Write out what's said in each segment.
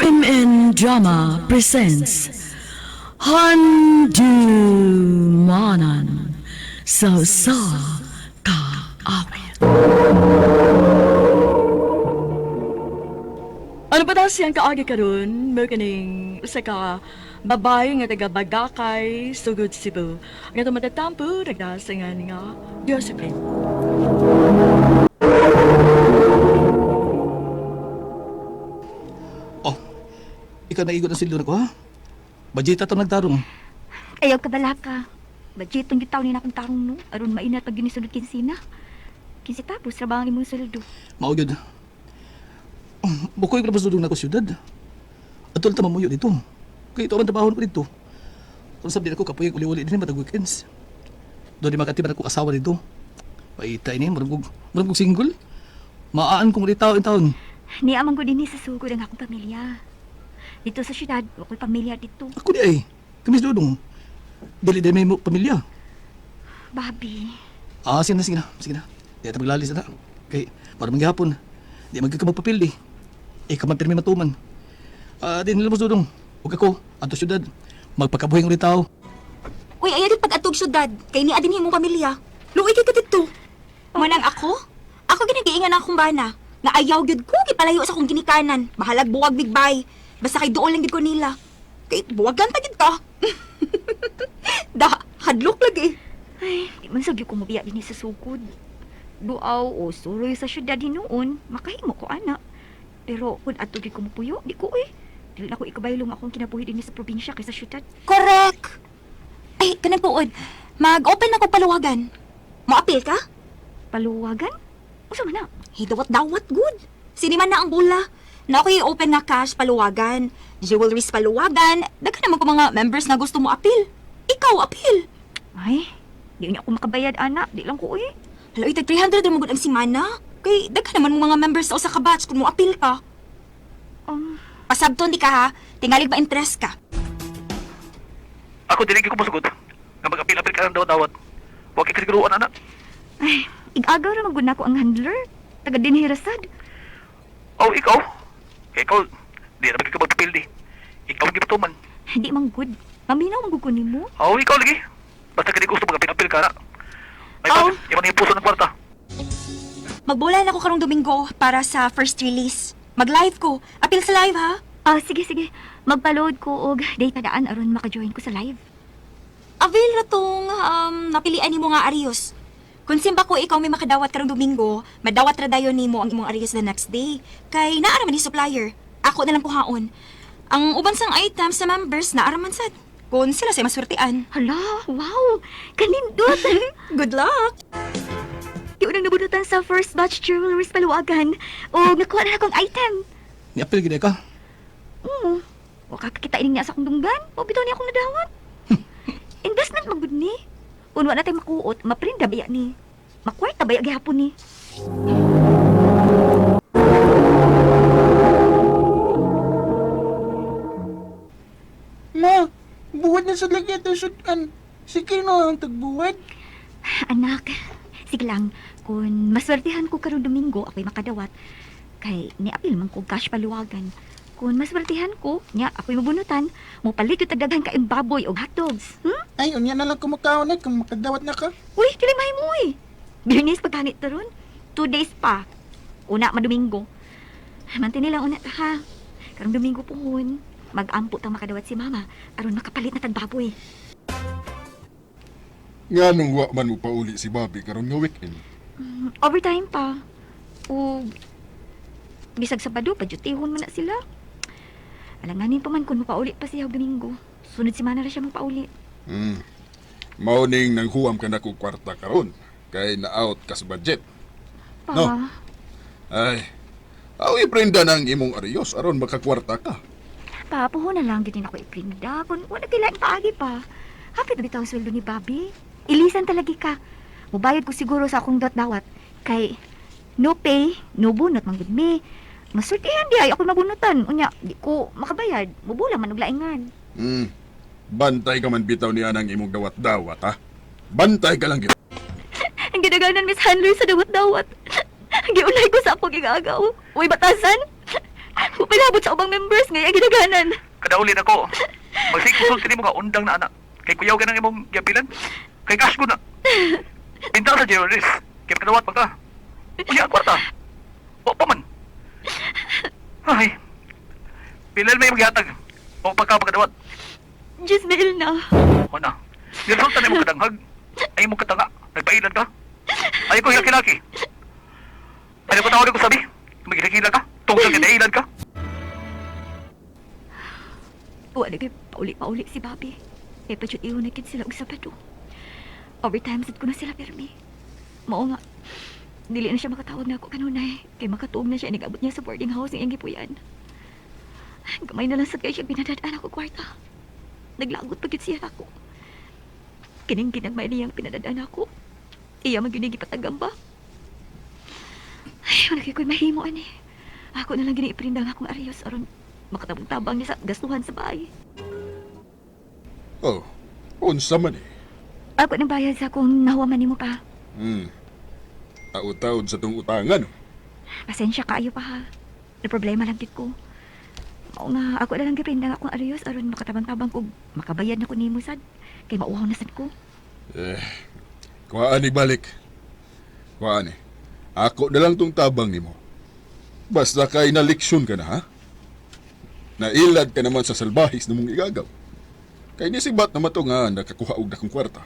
MN Drama presents Handumanan sa Kaawit. Ano ba daw siyang kaagi karon? Maganing sa ka babae nga taga Bagakay, Sugod, Cebu. Nga ito matatampo, nagdasangan nga Josephine. Oh, ikaw naigot ang sildo na ko, ha? Bajita ito nagtarong. Ayaw ka balaka. Budget tong gitaw ni na akong tarong no. Aron mainat pag ginisunod kinsina. Kinsi tapos trabaho ang imong sweldo. Mao yun. Bukoy ko na pasudong na ko siyudad. Atol ta mamuyo dito. Kaya ito ang trabahon ko dito. Kung sabi na ko kapuyag uli-uli din matag weekends. Doon di makatiban ako asawa dito. Paita ini, maragog single. Maaan kong ulit taon. Ni amang ko din sa sugod ang akong pamilya. Dito sa syudad, ako'y pamilya dito. Ako di ay. Kamis dudong. Dili may pamilya. Bobby. Sige na. Di ata maglalis na. Kay, para mangyapon. Di magkakamagpapili. Kaman pirmi matuman. Di nilamos dudong. Huwag ako, ato syudad. Magpakabuhing ulit tao. Uy, ayaw din pag-atog syudad. Kay ni adin himong pamilya. Luoy kay ka dito. Manang ako? Ako ginagiingan akong bana. Nga ayaw gyud ko, gipalayo sa akong ginikanan. Bahalag buwag big bay. Basta kay doon lang gyud ko nila. Kay buwagan ta gyud ka. Hadlok lagi. Ay, di man sagyo ko mabiya din sa sugod. Duaw o suroy sa syudad hinuon, makahimo ko ana. Pero kung ato di ko mapuyo, di ko Dili na ko ikabaylong akong kinabuhi din sa probinsya kaysa syudad. Correct. Ay, kanang puod. Mag-open ako paluwagan. Mo-appeal ka? Paluwagan? Usa man na? Hey, dawat-dawat good. Siniman na ang bula. Na ako'y open nga cash paluwagan. Jewelries paluwagan. Daghan naman ko mga members na gusto mo appeal. Ikaw, appeal. Ay, di niya ako makabayad, ana. Di lang ko Hala, itag 300 na magod ang simana. Kay, daghan naman mo mga members sa usa ka batch kung mo appeal ka. Pasabton di ka ha. Tingalig ba interest ka? Ako dinig ko masugod. Nga mag-apil-apil ka ng dawat-dawat. Huwag ikasiguruan, anak. Ay, ig-agaw ra magud nako ang handler. Taga din hirasad. Oh, ikaw? Ikaw, di na ka magpapil di. Ikaw ang gipatuman. Hindi man good. Maminaw man gud ko nimo. Oh, ikaw lagi. Basta ka di gusto mag-apil-apil ka na. Ay, ikaw na yung puso ng kwarta. Magbulan ako karong Domingo para sa first release. Mag-live ko. Appeal sa live ha. Sige. Magpa-load ko og data daan aron maka-join ko sa live. Avail na tong napilian ni mo nga Arios. Kung simba ko ikaw may makadawat karong Domingo, madawat ra dayon nimo ang imong Arios the next day. Kay naa man ni supplier. Ako na lang kuhaon. Ang uban sang items sa members naa ra man sad. Kung sila say maswertean. Hala, wow! Kanindot! Good luck. Di unang nabunutan sa first batch jewelries paluwagan o nakuha na akong item. Ni-apil gina ka? Oo. Waka kakita niya sa akong dunggan. O bitaw niya akong nadawat. Investment magud ni. Kung wala natin makuot, maprinda baya ni. Makwarta baya gihapon ni. Ma, buwad na sa lagyan ng sudan. Sige na ang tagbuwad. Anak, sige lang. Kung maswertihan ko karong Domingo, ako'y makadawat. Kay niapil man ko cash paluwagan. Kung maswertihan ko, niya ako'y mabunutan. Mupalit yung tagdagan ka baboy o hotdogs. Ay, unya na lang kumakaon kung makadawat na ka. Uy, kilimay mo Biyernes pagkanit taron. 2 days pa. Una, madomingo. Mantin nilang una ha. Karong Domingo pohon. Mag-ampo tang makadawat si mama. Aron makapalit na tagbaboy. Nga nung wa man mo pauli si Bobby karon nga weekend. Overtime pa. O bisag Sabado, padyutihon man na sila. Alanganin pa man kung mapauli pa siya Domingo. Sunod si Mana ra siya mapauli. Mauning nang huwam ka na kong kwarta karon. Kay na-out ka sa budget. Pa, No. Ay, awi prenda ng imong Arios aron makakwarta ka. pa, puho na lang din ako iprinda. Kung wala kilaing paagi pa. Hapit na bitaw ang sweldo ni Bobby. Ilisan talagi ka. Mubayad ko siguro sa akong dawat. Kay no pay, no bunot man gud me. Masultihan di ay ako mabunutan. Unya, di ko makabayad. Mubula man og laingan. Bantay ka man bitaw niya ng imong dawat-dawat, ha? Bantay ka lang gyud. Ang ginaganan Miss Handler sa dawat-dawat. Giulay ko sa akong igagaw. Uy, batasan. Palabot sa ubang members ngayong ginaganan. Kadaulin ako. Magsikonsulti nimo nga undang na anak. Kay kuyaw ka ng imong giapilan. Kay cash ko na. Pinta sa jewelries. Kay kadawat pa ka. Unya ang kwarta. O pa man. Ay. Pilal may maghihatag. O pa ka pagkadawat. Gismail na. O na. Niresulta na imong kadanghag. Ay imong katanga. Nagpailan ka. Ay ko hilaki-laki. Ano ko tawag ko sabi? Maghilakilan ka. Tungkol ka kinailan ka. Wala kay pauli-pauli si Bobby. Kay padyot iunakid sila og sapado. Overtime sad ko na sila permi. Mao nga. Dili na siya makatawag na ako kanunay. Kay makatuog na siya nag-abot niya sa boarding house ng iyang gipuyan. Gamay na lang sa kay siya binadadaan ako kwarta. Naglagot pagit siya ako. Kining ginagmay niyang pinadadaan ako. Iya magyunigi patagamba. Ay, wala ko'y mahimo ani. Ako na lang giniiprindang akong arayos aron makatabang-tabang niya sa gastuhan sa bahay. Oh, unsa man eh. Ako nang bayad sa akong nahuwaman nimo pa. Taod-taod sa tong utangan. Pasensya kaayo pa ha. Na problema lang gid ko. Mao nga ako na lang gipindang akong arayos aron makatabang-tabang kog makabayad na ko nimo sad. Kay mauwaw na sad ko. Kuhaan balik. Kuhaan Ako na lang tong tabang nimo. Basta kay naliksyon ka na ha. Nailad ka naman sa salbahis na mong igagaw. Kay nisibat naman to nga nakakuha og dakong kwarta.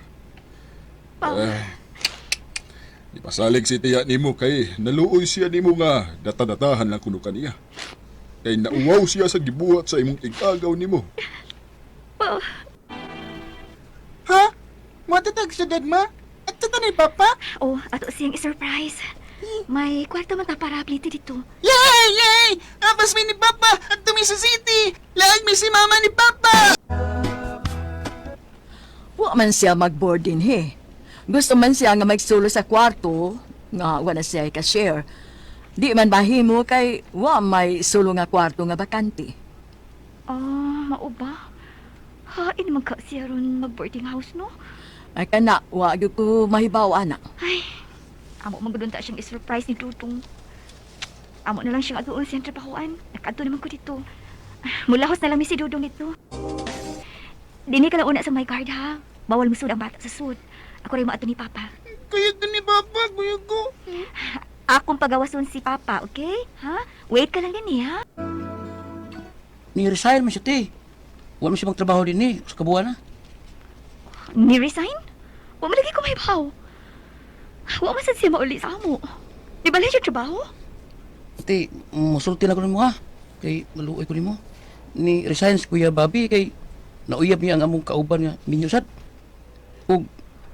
Di pasalig si tiya nimo kay naluoy siya nimo nga data-datahan lang kuno kaniya. Kay nauwaw siya sa gibuhat sa imong igagaw nimo. Ha? Matatag sa dad ma? At sa ni Papa? Oh, ato siyang i-surprise. May kwarto man ta para pliti dito. Yay! Yay! Apas mi ni Papa at tumi sa city! Laag mi si Mama ni Papa! Wa man siya mag-boarding he. Gusto man siya nga magsulo sa kwarto, nga wala siya ka-share. Di man bahimo kay wa may sulo nga kwarto nga bakante. Mao ba? Hain man ka siya ron mag-boarding house, no? Ay kana, wa gyud ko mahibaw anak. Ay, amo magdunta siyang i-surprise ni Tutong. Amo na lang siyang aduon siyang trabahoan. Nakaadto naman ko dito. Mulahos na lang mi si Dudong dito. Dini ka lang una sa my card ha. Bawal musud ang bata sa sud. Ako rin maato ni Papa. Kaya to ni Papa, kuya ko. Akong pagawason si Papa, okay? Ha? Wait ka lang gani ha? Ni-resign man siya, te. Wala man siya magtrabaho din sa kabuan na. Ni-resign? Wa man lagi ko mahibaw. Wa man sad siya mauli sa amo. Di ba lang siya trabaho? Te, masulti na ko nimo ha. Kay maluoy ko nimo. Ni-resign si Kuya Bobby kay nauyab niya ang among kauban nga minyusad. Ug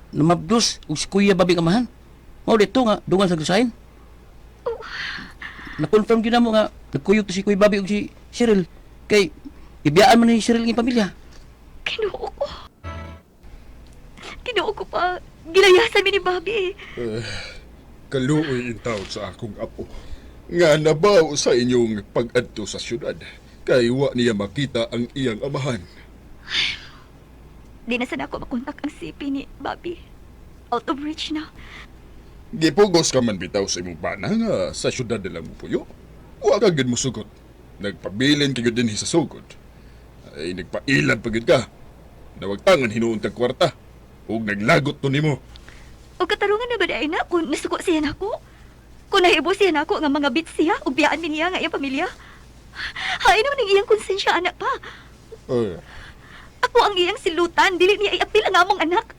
namabdos ug si Kuya Bobby kamahan. Mao dito nga dungan sa resign. Na-confirm gyud namo nga nagkuyog to si Kuya Bobby ug si Cheryl kay ibiyaan man ni Cheryl ng pamilya. Kinuo ko. Kinuo ko pa. Gilayasan mi ni Bobby. Kaluoy in taon sa akong apo. Nga nabaw sa inyong pag-adto sa syudad. Kay wa niya makita ang iyang amahan. Di na sana ako makontak ang CP ni Bobby. Out of reach na. Gipugos ka man bitaw sa imong bana nga sa syudad na lang mo puyo. Wa ka gid mo sugot. Nagpabilin kayo din sa sugod. Ay nagpailan pagid ka. Nawagtangan hinuon tag kwarta. Ug naglagot to nimo. O katarungan na ba dahil na kung nasuko siya na ako? Kung nahibo siya na ako nga mga bits siya, ug biyaan mi niya nga iyang pamilya? Hain naman ang iyang konsensya, anak pa. Ako ang iyang silutan, dili niya iapil ang among anak.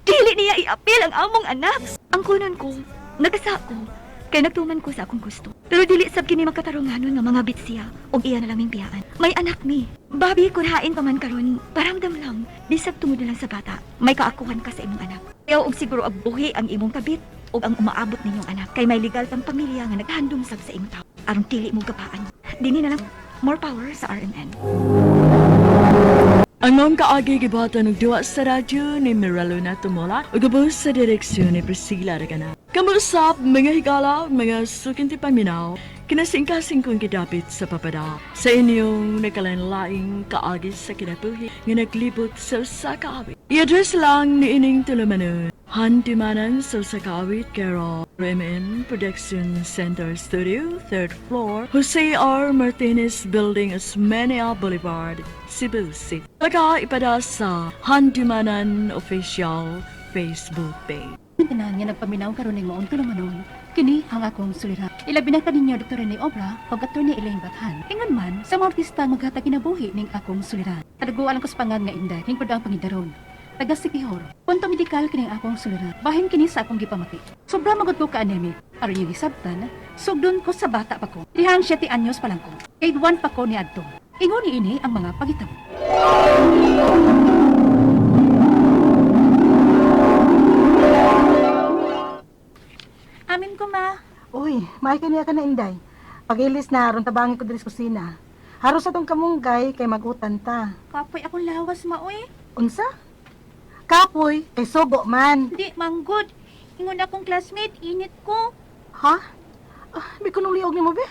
Dili niya iapil ang among anak. Ang kunon ko, nagasa ko, kaya nagtuman ko sa akong gusto. Pero dili sab kini magkatarunganon nga mga bits siya, ug iya na lang ming biyaan. May anak mi. Bobby, kung hain pa man karon, paramdam lang. Bisag tungod na lang sa bata, may kaakuhan ka sa imong anak. Kaya og siguro abuhi ang imong kabit o ang umaabot ninyong anak. Kay may legal kang pamilya nga naghandom sab sa imong tao. Aron dili mo gapaan. Dini na lang more power sa RMN. Ang kaagi gibatan og duwa sa radyo ni Miralo na Tumola ug ubos sa direksyon ni Priscilla Ragana. Kamusap mga higala ug mga sukinti paminaw kinasingkasing kong gidapit sa papada sa inyong nakalanlaing kaagi sa kinabuhi nga naglibot sa usa ka awit. I-address lang ni ining tulumanon Handimanan sa Sakawit Carol MN Production Center Studio, 3rd floor, Jose R. Martinez Building, Osmeña Boulevard, Cebu City. Ipada sa Handimanan Official Facebook page. Tanan nga nagpaminaw karon ning maon manon. Kini ang akong sulira. Ilabi na kaninyo Dr. Rene Obra ug Atty. Elaine Bathan. Ingon man sa mga artista maghatag kinabuhi ning akong sulira. Tadaguan lang ko sa pangan nga inday ning padang pangidarong. Taga Sikihor. Punto medikal kining akong sulira. Bahin kini sa akong gipamati. Sobra magud ko ka anemic. Aron yung isabtan, sugdon ko sa bata pa ko. Dihang 7 anyos pa lang ko. Grade 1 pa ko ni adto. Ingon ni ini ang mga pagitabo. Amin ko, ma. Uy, may kaniya ka na inday. Pag-ilis na, aron tabangin ko diri sa kusina. Haros atong kamunggay kay magutan ta. Kapoy akong lawas, ma, uy. Unsa? Kapoy, kay sugo man. Di, manggod. Ingon akong classmate, init ko. Ha? May kunong liog ni mo, be?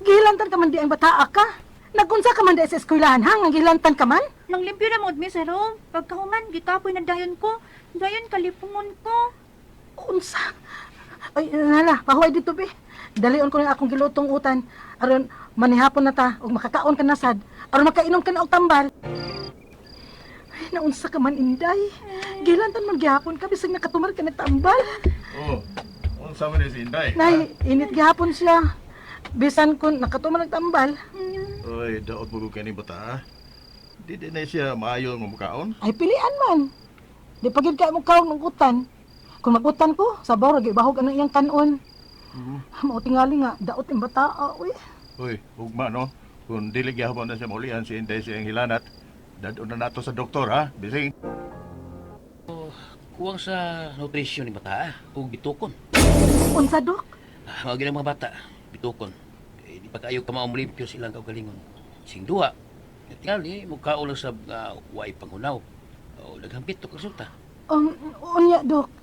Gilantan ka man di ang bataa ka. Nagunsa ka man di sa eskwelahan, ha? Nga gilantan ka man? Nang limpyo na mo, Miss Hero. Pagkahuman, gikapoy na dayon ko. Dayon, kalipungon ko. Unsa? Ay, nala, pahuay dito, be. Dalion ko na akong gilutong utan. Aron, manihapon na ta, ug makakaon ka na sad. Aron makainom ka na og tambal. Ay, naunsa ka man, inday. Gilantan man gihapon ka, bisag nakatumar ka na tambal. Oh, unsa man si Inday? Nay, init gihapon siya. Bisan kun nakatumar ng tambal. Oy, daot mo ka ni bata, ha? Di na siya maayo ng mukaon? Ay, pilian man. Di pagid ka mo kaong ng utan. Kung magutan ko, sabaw, bahog ang iyang kanon. Mao tingali nga, daot yung bataa, uy. Uy, ugma no? Kung dili gyapon na siya maulian si Inday siyang hilanat, dadon na nato sa doktor, ha? Bising. Kuwang sa nutrition ni bata, ug bitukon. Unsa, Dok? Mga mga bata, bitukon. Di pa kayo ka maumlimpyo silang kaugalingon. Sing duwa, tingali, mukhaon lang sa way pangunaw. O, naghampit to resulta. Unya, Dok.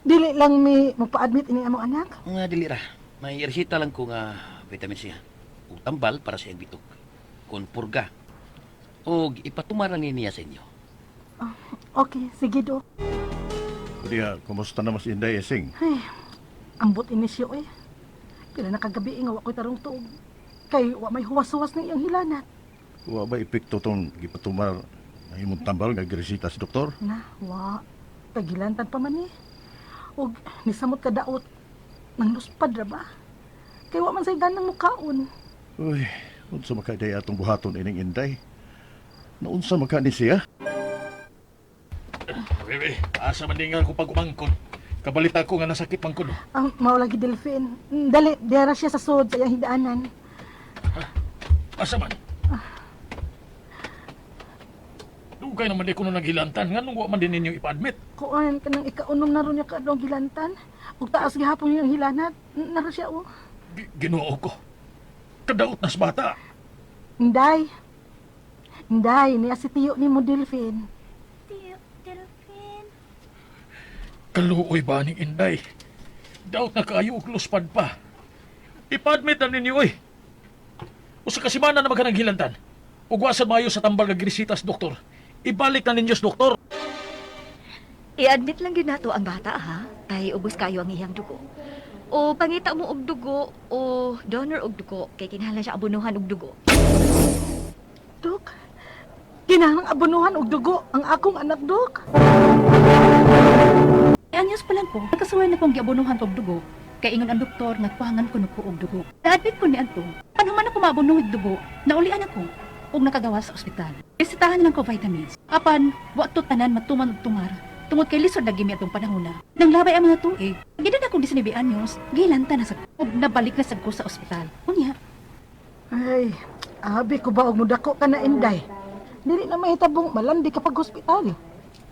Dili lang mi magpa-admit ini among anak. Nga dili ra. May resita lang ko nga vitamin C. Ug tambal para sa iyang bitok. Kon purga. O ipatumaran niya sa inyo. Okay, sige, Dok. Kuya, kumusta na mas Inday esing? Ay, ambot inisyo, eh. Pila na kagabi nga wa ko'y tarong tuog. Kay wa may huwas-huwas na iyang hilanat. Wa ba epekto tong gipatumar ang imong tambal nga giresita sa doktor? Na, wa. Kagilantan pa man, eh. Ug nisamot ka daot. Nang luspad ra ba? Kay wa man say ganang mukaon. Uy, unsa makaday atong buhaton ining Inday? Naunsa maka ni siya? Bebe, asa man dingal ko pag umangkon. Kabalita ko nga nasakit man ko. Ang mao lagi Delphin. Dali, diara siya sa sud sa iyang hidaanan. Asa man? Dugay naman di ko nung naghilantan. Nga nung wa man din ninyo ipa-admit. Kuan kanang ikaunom na ron niya kadong gilantan. Ug taas gihapon yung hilanat. Nara siya o. Ginoo ko. Kadaot na sa bata. Inday. Inday, niya si tiyo ni mo Delphin. Tiyo, Delphine. Kaluoy ba ning Inday? Daot na kayo og luspad pa. Ipa-admit na ninyo oy. Usa ka semana na maghanang hilantan. Ug wa sad maayo sa tambal nga giresita sa doktor. Ibalik na ninyo sa doktor. I-admit lang yun nato ang bata, ha? Kay ubos kayo ang iyang dugo. O pangita mo og dugo, o donor og dugo, kay kinahanglan siya abunuhan og dugo. Dok, kinahanglang abunuhan og dugo ang akong anak, Dok. Anyos pa lang ko, nakasuway na kong giabunuhan og dugo. Kay ingon ang doktor nga kuhangan ko nuko og dugo. Na-admit ko ni Anto, panuman ako maabunuh og dugo, naulian ako ug nakagawas sa ospital. Resetahan lang ko vitamins. Apan, wa to tanan matuman og tumar. Tungod kay lisod lagi mi atong panahon na. Nang labay ang mga tuig, gidad akong 19 anyos, gilanta na sa ug nabalik na sad ko sa ospital. Unya, Ay, abi ko ba og mudako ka na, Inday? Dili na mahitabong malandi ka pag hospital.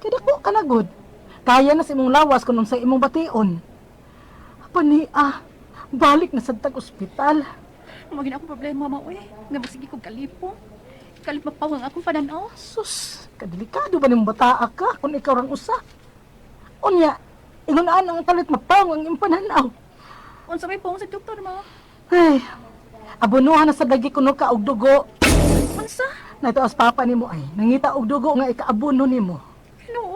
Kay dako ka na good. Kaya na sa imong lawas kung sa imong bation. Pani, balik na sa tag-ospital. magin akong problema mo eh. Nga basigi kong kalipo. Kalip mapawang akong pananaw. Sus, kadelikado ba nimong bataa ka kung ikaw rang usa? Unya, ingunaan ang kalit mapawang ang imong pananaw. Unsa may pong sa doktor mo? Ay, abunuhan na sa dagi kuno ka og dugo. Unsa? Nato as papa nimo ay nangita og dugo nga ikaabuno nimo. Hello.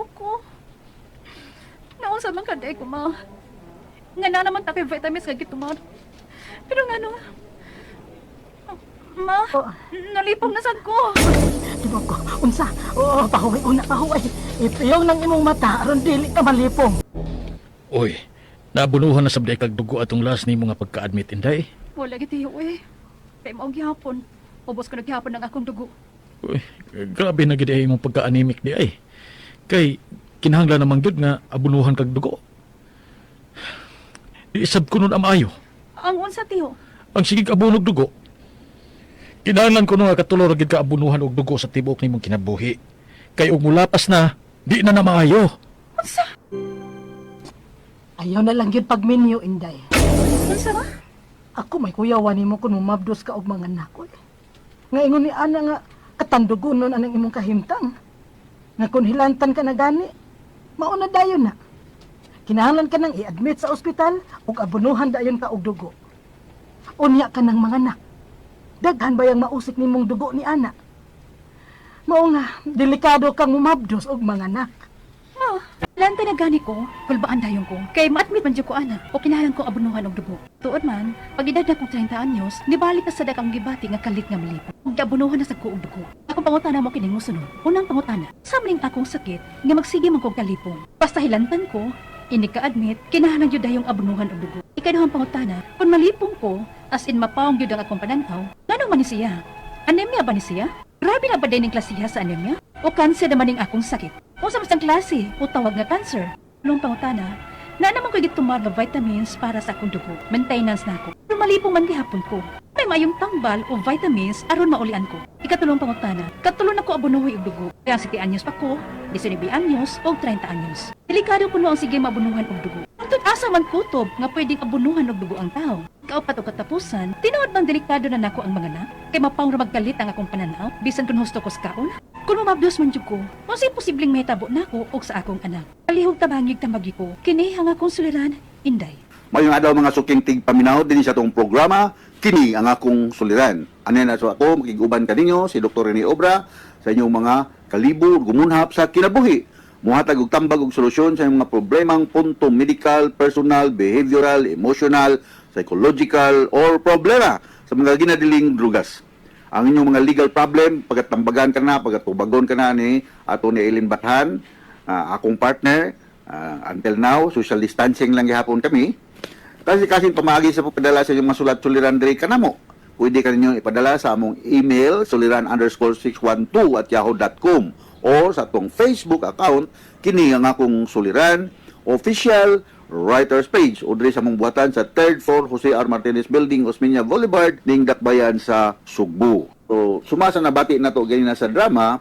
Unsa man kaday ko, ma? Nga na naman takay vitamins kay gitumod. Pero nga no, ma, nalipong na sad ko. Tibok ko, unsa? Oo, pahuway, una pahuway. Ipiyong ng imong mata, aron dili ka malipong. Oy, nabunuhan na sabday kag dugo atong last ni mga pagka-admit, Inday. Wala gitiyo eh. Kay mao gihapon. Ubos ko naghihapon ng akong dugo. Uy, grabe na gid ay imong pagka-anemic di ay. Kay kinahanglan namang gyud nga abunuhan kag dugo. Isab ko nun amayo. Ang unsa tiyo? Ang sigig abunog dugo. Kinahanglan ko nga katulor gid ka abunuhan og dugo sa tibuok nimong kinabuhi. Kay og mulapas na, di na maayo. Ayaw na lang yun pagminyo, Inday. Unsa ba? Ako may kuyawan nimo kung mumabdos ka og mga anak ko. Nga ingon ni ana nga katandugunon anang imong kahimtang. Nga kung hilantan ka na gani, mauna dayon na. Kinahanglan ka nang i-admit sa ospital ug abunuhan dayon ka og dugo. Unya ka ng mga anak. Daghan ba yang mausik nimong dugo ni ana? Mao nga, delikado kang mumabdos og mga anak. Ma, lantay na gani ko, kulbaan dayon ko. Kay ma-admit man dyan ko, ana, o kinahanglan ko abunuhan og dugo. Tuod man, pag edad na kong 30 anyos, nibalik ka sa dakang gibati nga kalit nga malipot. Ug abunuhan na sa ko og dugo. Akong pangutana mo kining musunod. Unang pangutana, samling akong sakit nga magsige man kong kalipong. Basta hilantan ko, ini ka admit, kinahanglan jud dayong abunuhan og dugo. Ikaduhang pangutana, kung malipong ko, as in mapawong jud ang akong pananaw, nganong man ni siya? Anemia ba ni siya? Grabe na ba din ang klasiha sa anemia? O cancer naman ang akong sakit? O sa masang klase o tawag nga cancer? Long pangutana, na naman ko gitumar nga vitamins para sa akong dugo. Maintenance na ako. Pero malipong man gihapon ko. May mayong tambal o vitamins aron maulian ko. Ikatulong pangutana, katulong ako abunuhay og dugo. Kaya ang 7 anyos pa ko, 19 anyos o 30 anyos. Delikado po ang sige mabunuhan og dugo. Tungtod asa man kutob nga pwedeng abunuhan og dugo ang tao. Kaupat o katapusan, tinuod bang delikado na nako ang mga anak? Kay mapawong ra magkalit ang akong pananaw, bisan kung husto ko sa kaon? Kung mabdos man jud ko, masay posibleng may tabo nako og sa akong anak. Palihog tabangig tambagi ko, kini ang akong suliran, Inday. Mayong adlaw mga suking tigpaminaw din sa itong programa, kini ang akong suliran. Ano na so ako, makiguban kaninyo, si Dr. Rene Obra, sa inyong mga kalibo, gumunhap sa kinabuhi. Muhatag og tambag og solusyon sa inyong mga problemang punto medical, personal, behavioral, emotional, psychological, or problema sa mga ginadiling drugas. Ang inyong mga legal problem, pagkatambagan ka na, pagkatubagon ka na ni ato ni Eileen Bathan, akong partner, until now, social distancing lang gihapon kami. Kasi pamagi sa pagpadala sa inyong masulat suliran diri kanamo. Pwede ka ninyo ipadala sa among email, suliran_612@yahoo.com o sa atong Facebook account, kini ang akong suliran, official writer's page o diri sa mong buhatan sa 3rd floor Jose R. Martinez Building, Osmeña Boulevard, ning Dakbayan sa Sugbo. So, sumasa na bati na to ganina sa drama,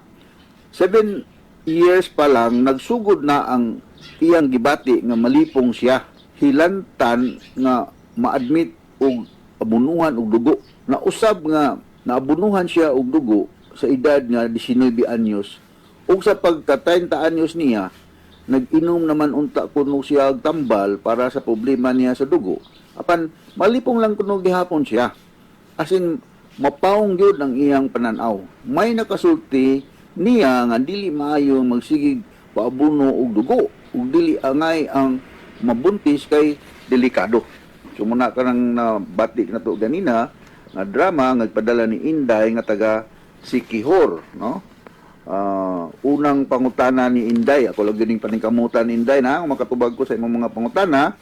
7 years pa lang, nagsugod na ang iyang gibati nga malipong siya. Hilantan nga ma-admit og abunuhan og dugo. Nausab nga naabunuhan siya og dugo sa edad nga 19 anyos. Ug sa pagka 30 anyos niya, nag-inom naman unta kuno siya og tambal para sa problema niya sa dugo. Apan malipong lang kuno gihapon siya. As in mapawong gyud ang iyang pananaw. May nakasulti niya nga dili maayo magsigig paabuno og dugo ug dili angay ang mabuntis kay delikado. So muna ka nang nabati na to ganina nga drama nagpadala ni Inday nga taga Sikihor, no? Unang pangutana ni Inday, ako lang gining paningkamutan ni Inday na, makatubag ko sa imong mga pangutana.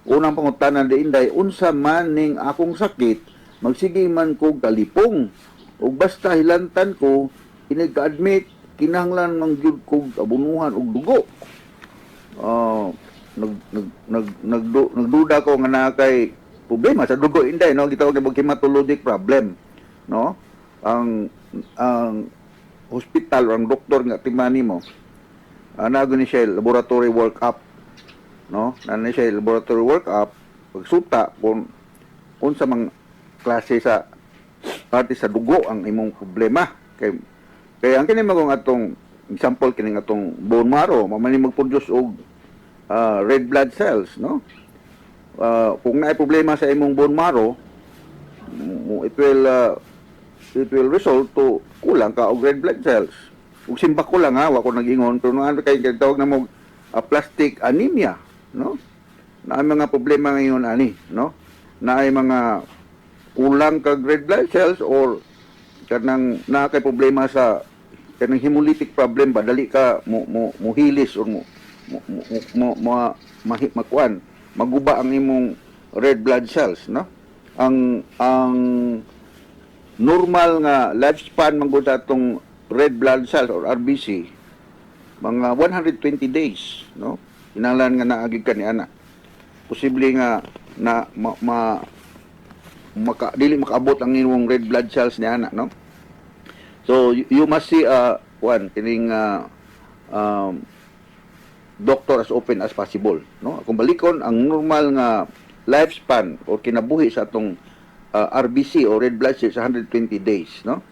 Unang pangutana ni Inday, unsa man ning akong sakit, magsige man ko kalipong. Ug basta hilantan ko, inig-admit, kinahanglan mangyud ko abunuhan og dugo. Nagduda ko nga na kay problema sa dugo, Inday, no? Gitawag na hematologic problem, no? Ang hospital or ang doktor nga timani mo, nago ni siya laboratory workup, no? Nani siya laboratory workup, pagsuta kung unsa mang klase sa parte sa dugo ang imong problema. Kaya ang kini magong atong example kining atong bone marrow, mamani mag-produce og red blood cells, no? Kung naay problema sa imong bone marrow, it will result to kulang ka og red blood cells. Ug simbak ko lang ha, wa ko nag-ingon, pero nang kay tawag na mo plastic anemia, no? Na ay mga problema ngayon ani, no? Na ay mga kulang kag red blood cells or kanang na kay problema sa kanang hemolytic problem ba dali ka muhilis or makuan maguba ang imong red blood cells, no? Ang normal nga lifespan man gud atong red blood cells or RBC mga 120 days, no? Kinahanglan nga naagig ka ni ana. Posible nga na dili makaabot ang imong red blood cells ni ana, no? So you must see kining doctor as open as possible, no? Kung balikon ang normal nga lifespan o kinabuhi sa atong RBC o red blood cells sa 120 days, no?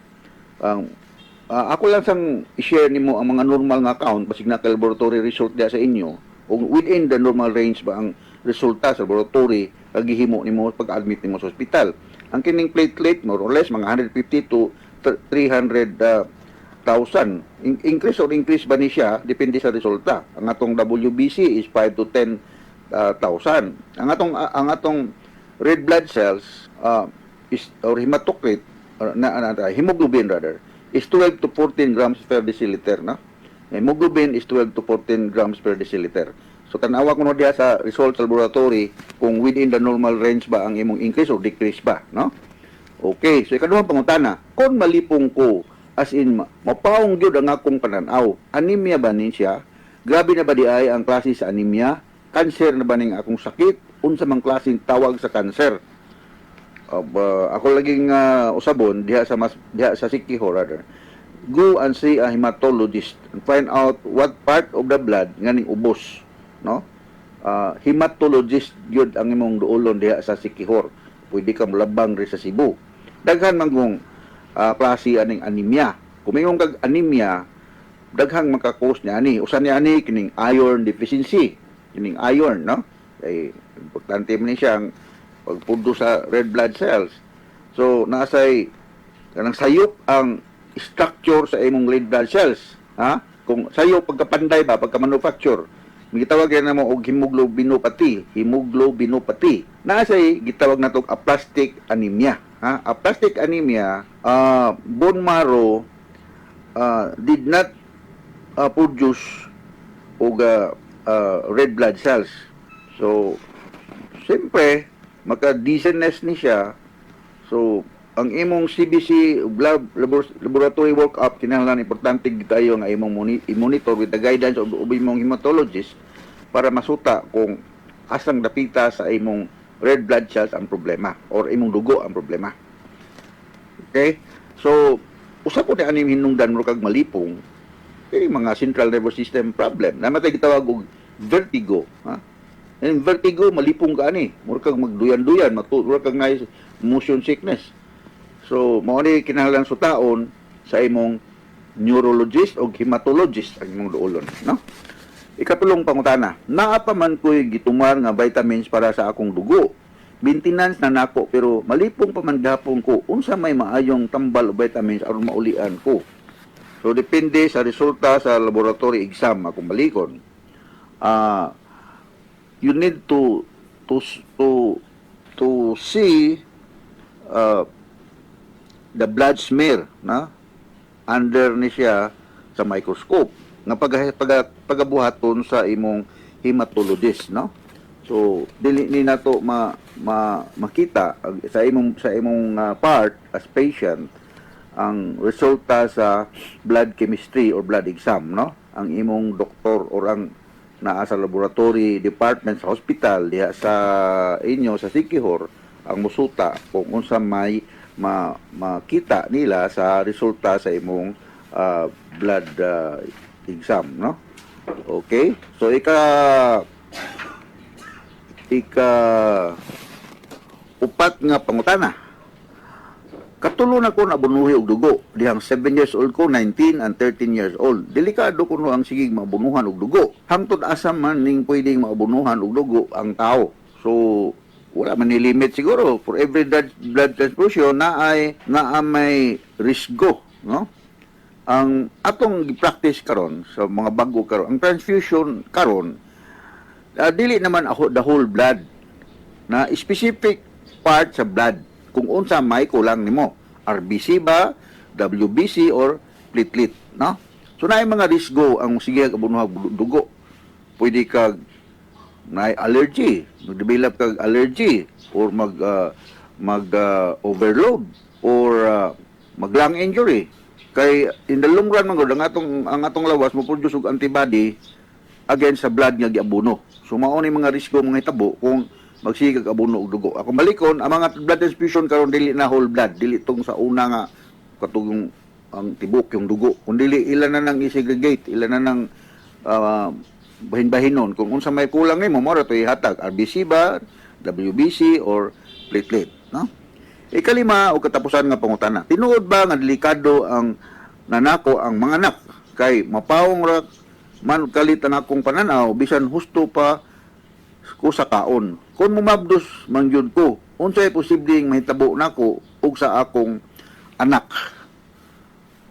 Ako lang sang i-share nimo ang mga normal nga count basig na laboratory result dia sa inyo o within the normal range ba ang resulta sa laboratory kagihimo nimo pag-admit nimo sa ospital. Ang kining platelet more or less mga 150 to 300,000 increase ba ni siya depende sa resulta. Ang atong WBC is 5 to 10,000. Ang atong red blood cells is or hematocrit or hemoglobin rather is 12 to 14 grams per deciliter, no? Hemoglobin is 12 to 14 grams per deciliter. So tanawa ko no diha sa result sa laboratory kung within the normal range ba ang imong increase or decrease ba, no? Okay, so ikaduhang pangutana, kung malipong ko as in mapaong gyud ang akong pananaw, anemia ba ni siya? Grabe na ba di ay ang klase sa anemia? Cancer na ba ning akong sakit? Unsa mang klaseng tawag sa cancer? Ako laging usabon diha sa Siquijor rather. Go and see a hematologist and find out what part of the blood nganing ubos, no? Hematologist gyud ang imong duolon diha sa Siquijor. Pwede ka mulabang ri sa Cebu. Daghan man kung klase aning anemia. Kung mayong kag anemia, daghang makakos niya ani. Usa niya ani kining iron deficiency. Kining iron, no? Ay importante man ni siya ang pagpundo sa red blood cells. So nasay kanang sayop ang structure sa imong red blood cells, ha? Kung sayop pagkapanday ba pagka-manufacture, gitawag yan mo og hemoglobinopathy. Nasay gitawag natong aplastic anemia, ha? Aplastic anemia, bone marrow did not produce og red blood cells. So siyempre maka-dizziness ni siya. So ang imong CBC laboratory workup kinahanglan importante gitayo nga imong monitor with the guidance of imong hematologist para masuta kung asang dapita sa imong red blood cells ang problema or imong dugo ang problema. Okay? So usa ko ni anim hinungdan mo kag malipong kay mga central nervous system problem. Namatay gitawag og vertigo, ha? And vertigo malipong ka ani, mura kag magduyan-duyan, mura kag na motion sickness. So mao ni kinahanglan sutaon sa imong neurologist o hematologist ang imong duolon, no? Ikatulong pangutana, naa pa man ko'y gitumar nga vitamins para sa akong dugo. Maintenance na nako pero malipong pa man gahapon ko. Unsa may maayong tambal o vitamins aron maulian ko? So depende sa resulta sa laboratory exam akong balikon. You need to see the blood smear na under ni siya sa microscope nga pagabuhaton sa imong hematologist, no? So dili ni nato makita sa imong part as patient ang resulta sa blood chemistry or blood exam, no? Ang imong doktor or ang naa sa laboratory department sa hospital diha sa inyo sa Siquijor ang musuta kung unsa may makita nila sa resulta sa imong blood exam, no? Okay? So upat nga pangutana. Katulo na ko nabunuhi og dugo. Dihang 7 years old ko, 19 and 13 years old. Delikado ko no ang sigig mabunuhan og dugo. Hangtod asa man ning pwedeng mabunuhan og dugo ang tao. So wala man ni limit siguro for every blood transfusion na may risgo, no? Ang atong gi-practice karon sa mga bago karon, ang transfusion karon Dili naman ako the whole blood na specific part sa blood kung unsa may kulang nimo, RBC ba, WBC or platelet, no? So naay mga risgo ang sige abunuhag dugo. Pwede kag naay allergy, mag-develop kag allergy or overload or mag lung injury. Kay in the long run man gud ang atong lawas mo produce og antibody against sa blood nga giabuno. So mao ni mga risgo mga hitabo kung magsigag abuno og dugo. Ako balikon ang mga blood transfusion karon dili na whole blood, dili tong sa una nga katong ang tibok yung dugo. Kung dili ilan na nang i-segregate, ilan na nang bahin-bahinon kung unsa may kulang nimo mo ra to ihatag RBC ba, WBC or platelet, no? Ikalima o katapusan nga pangutana. Tinuod ba nga delikado ang nanako ang mga anak kay mapawong ra man kalit ang akong pananaw bisan husto pa ko sa kaon. Kung mumabdos man gyud ko, unsay posibleng mahitabo nako ug sa akong anak.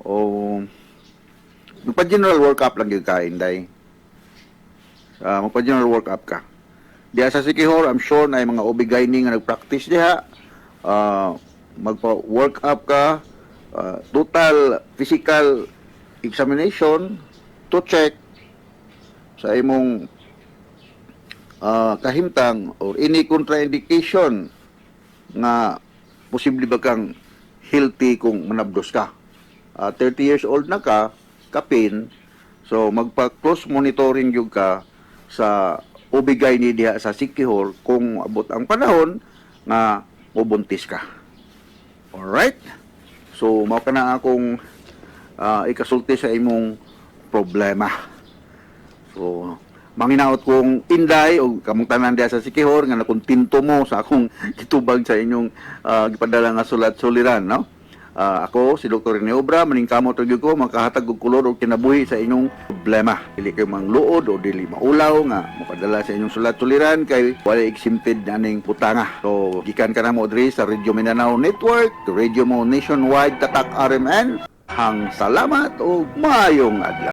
O magpa-general workup lang yung ka, Inday. Magpa-general workup ka. Diya sa Sikihor, I'm sure na yung mga OB-GYN nga nag-practice diha. Magpa-workup ka, total physical examination to check sa imong kahimtang or any contraindication nga posible ba kang healthy kung manabdos ka. 30 years old na ka, kapin, so magpa-close monitoring yung ka sa OB-GYN diha sa Sikihor kung abot ang panahon nga mubuntis ka. Alright? So, mao ka na akong ikasulti sa imong problema. So, manginaot kong Inday o kamong tanan diha sa Sikihor nga nakontinto mo sa akong gitubag sa inyong gipadala nga sulat-suliran, no? Ako, si Dr. Rene Obra, maningkamot og ko, makahatag og kulor o kinabuhi sa inyong problema. Dili kayo mangluod o dili maulaw nga mapadala sa inyong sulat-suliran kay wala exempted na ning putanga. So, gikan ka na mo diri sa Radio Mindanao Network, Radio mo nationwide tatak RMN. Hang salamat o mayong adlaw.